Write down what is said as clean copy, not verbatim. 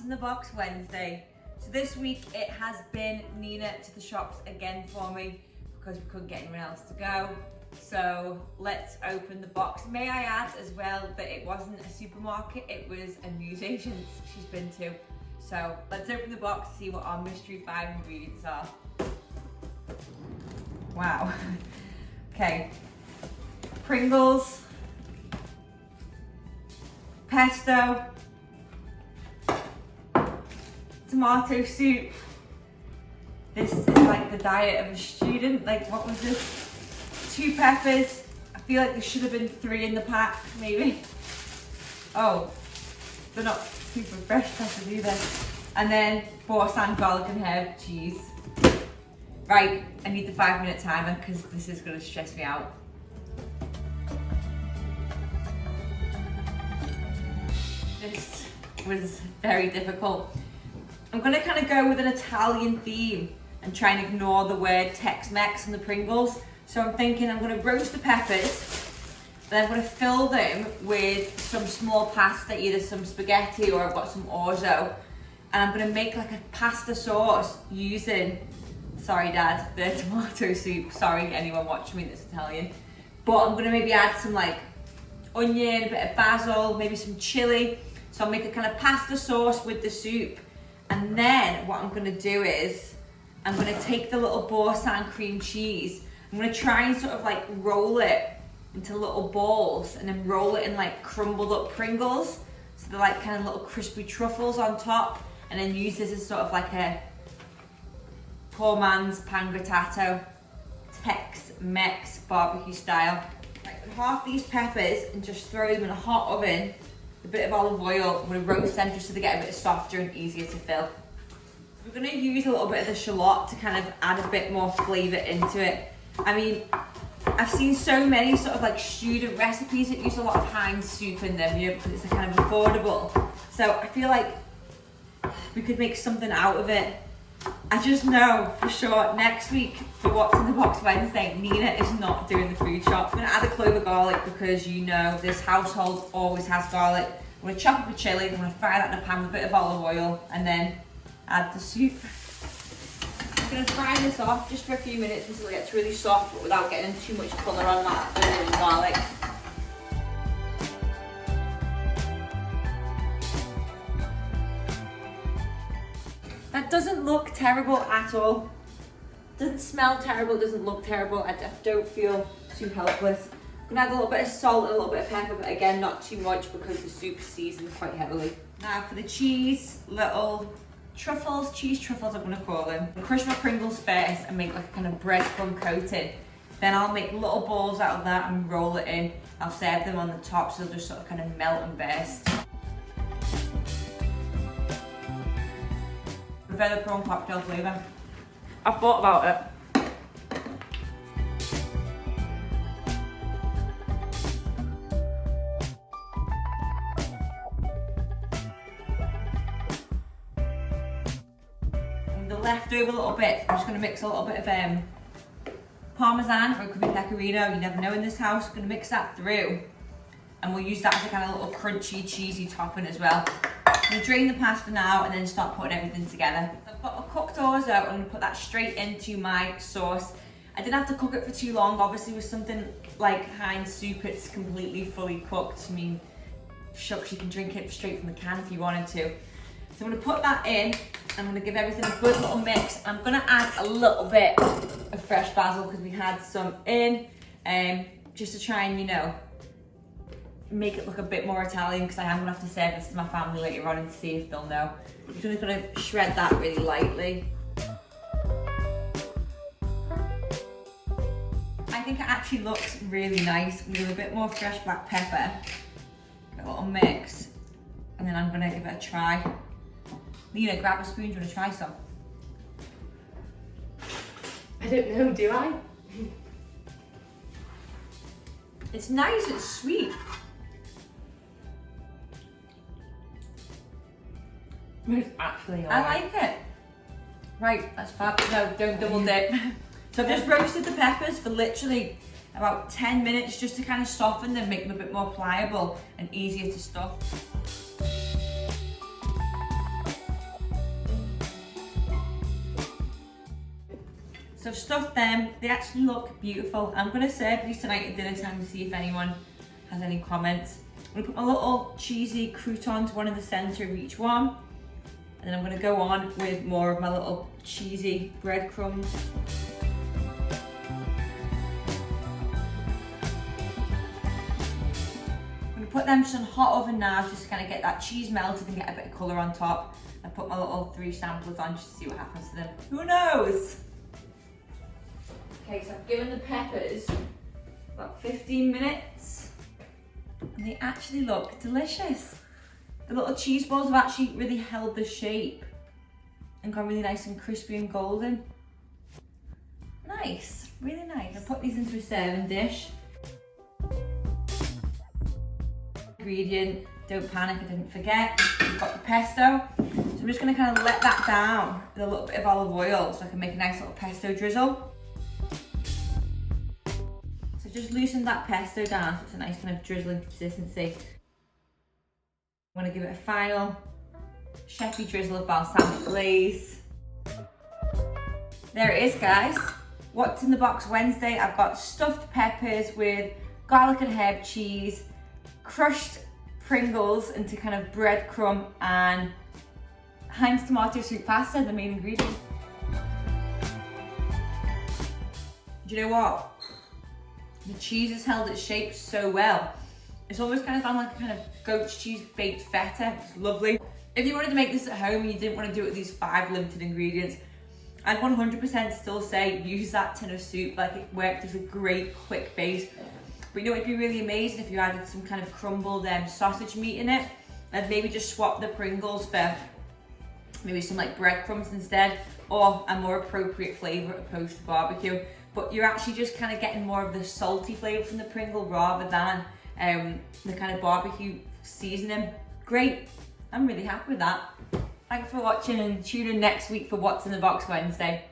What's in the Box Wednesday. So this week it has been Nina to the shops again for me because we couldn't get anyone else to go. So let's open the box. May I add as well that it wasn't a supermarket, it was a newsagent she's been to. So let's open the box to see what our mystery 5 ingredients are. Wow. Okay. Pringles, pesto, tomato soup. This is like the diet of a student. Like, what was this? 2 peppers. I feel like there should have been 3 in the pack, maybe. Oh, they're not super fresh peppers either. And then Boursin garlic and herb cheese. Right, I need the 5-minute timer because this is going to stress me out. This was very difficult. I'm going to kind of go with an Italian theme and try and ignore the word Tex-Mex and the Pringles. So I'm thinking I'm going to roast the peppers, then I'm going to fill them with some small pasta, either some spaghetti or I've got some orzo. And I'm going to make like a pasta sauce using, sorry Dad, the tomato soup. Sorry anyone watching me that's Italian. But I'm going to maybe add some like onion, a bit of basil, maybe some chili. So I'll make a kind of pasta sauce with the soup. And then what I'm going to do is I'm going to take the little Boursin cream cheese. I'm going to try and sort of like roll it into little balls and then roll it in like crumbled up Pringles. So they're like kind of little crispy truffles on top, and then use this as sort of like a poor man's pan grattato, Tex-Mex barbecue style. Like half these peppers and just throw them in a hot oven. A bit of olive oil. I'm going to roast them just so they get a bit softer and easier to fill. We're going to use a little bit of the shallot to kind of add a bit more flavour into it. I mean, I've seen so many sort of like student recipes that use a lot of Heinz soup in them, you know, because it's kind of affordable. So I feel like we could make something out of it. I just know for sure next week for What's in the Box Wednesday, Nina is not doing the food shop. I'm going to add a clove of garlic because you know this household always has garlic. I'm going to chop up a chili, I'm going to fry that in a pan with a bit of olive oil and then add the soup. I'm going to fry this off just for a few minutes until it gets really soft, but without getting too much colour on that onion and garlic. That doesn't look terrible at all. Doesn't smell terrible, doesn't look terrible. I don't feel too helpless. I'm gonna add a little bit of salt and a little bit of pepper, but again, not too much because the soup's seasoned quite heavily. Now for the cheese, little truffles, cheese truffles I'm gonna call them. I'll crush my Pringles first and make like a kind of breadcrumb coating. Then I'll make little balls out of that and roll it in. I'll serve them on the top so they'll just sort of kind of melt and burst. Prefer the prawn cocktail flavour. I've thought about it. And the leftover little bit, I'm just going to mix a little bit of Parmesan, or it could be Pecorino, you never know in this house. I'm going to mix that through and we'll use that as a kind of little crunchy, cheesy topping as well. I'm going to drain the pasta now and then start putting everything together. I've got a cooked orzo, I'm going to put that straight into my sauce. I didn't have to cook it for too long, obviously with something like Heinz soup it's completely fully cooked. I mean, shucks, you can drink it straight from the can if you wanted to. So I'm going to put that in, I'm going to give everything a good little mix. I'm going to add a little bit of fresh basil because we had some in, just to try and, you know, make it look a bit more Italian because I am going to have to serve this to my family later on and see if they'll know. I'm just going to shred that really lightly. I think it actually looks really nice with a bit more fresh black pepper. A little mix. And then I'm going to give it a try. Nina, grab a spoon, do you want to try some? I don't know, do I? It's nice, it's sweet. It's actually I like it. Right, that's fab. No, don't double dip. So I've just roasted the peppers for literally about 10 minutes just to kind of soften them, make them a bit more pliable and easier to stuff. So I've stuffed them. They actually look beautiful. I'm gonna serve these tonight at dinner time to see if anyone has any comments. I'm gonna put my little cheesy croutons, one in the center of each one. And then I'm gonna go on with more of my little cheesy breadcrumbs. I'm gonna put them just on hot oven now, just to kind of get that cheese melted and get a bit of colour on top. I put my little 3 samplers on just to see what happens to them. Who knows? Okay, so I've given the peppers about 15 minutes and they actually look delicious. The little cheese balls have actually really held the shape and gone really nice and crispy and golden. Nice, really nice. I'll put these into a serving dish. Ingredient, don't panic, I didn't forget. We've got the pesto. So I'm just gonna kind of let that down with a little bit of olive oil so I can make a nice little pesto drizzle. So just loosen that pesto down so it's a nice kind of drizzling consistency. I'm gonna give it a final chefy drizzle of balsamic glaze. There it is, guys. What's in the box Wednesday? I've got stuffed peppers with garlic and herb cheese, crushed Pringles into kind of breadcrumb, and Heinz tomato soup pasta, the main ingredient. Do you know what? The cheese has held its shape so well. It's almost kind of found like a kind of goat's cheese baked feta. It's lovely. If you wanted to make this at home and you didn't want to do it with these 5 limited ingredients, I'd 100% still say use that tin of soup. Like, it worked as a great quick base. But you know, it'd be really amazing if you added some kind of crumbled sausage meat in it, and maybe just swap the Pringles for maybe some like breadcrumbs instead, or a more appropriate flavour opposed to barbecue. But you're actually just kind of getting more of the salty flavour from the Pringle rather than the kind of barbecue seasoning. Great, I'm really happy with that. Thanks for watching and tune in next week for What's in the Box Wednesday.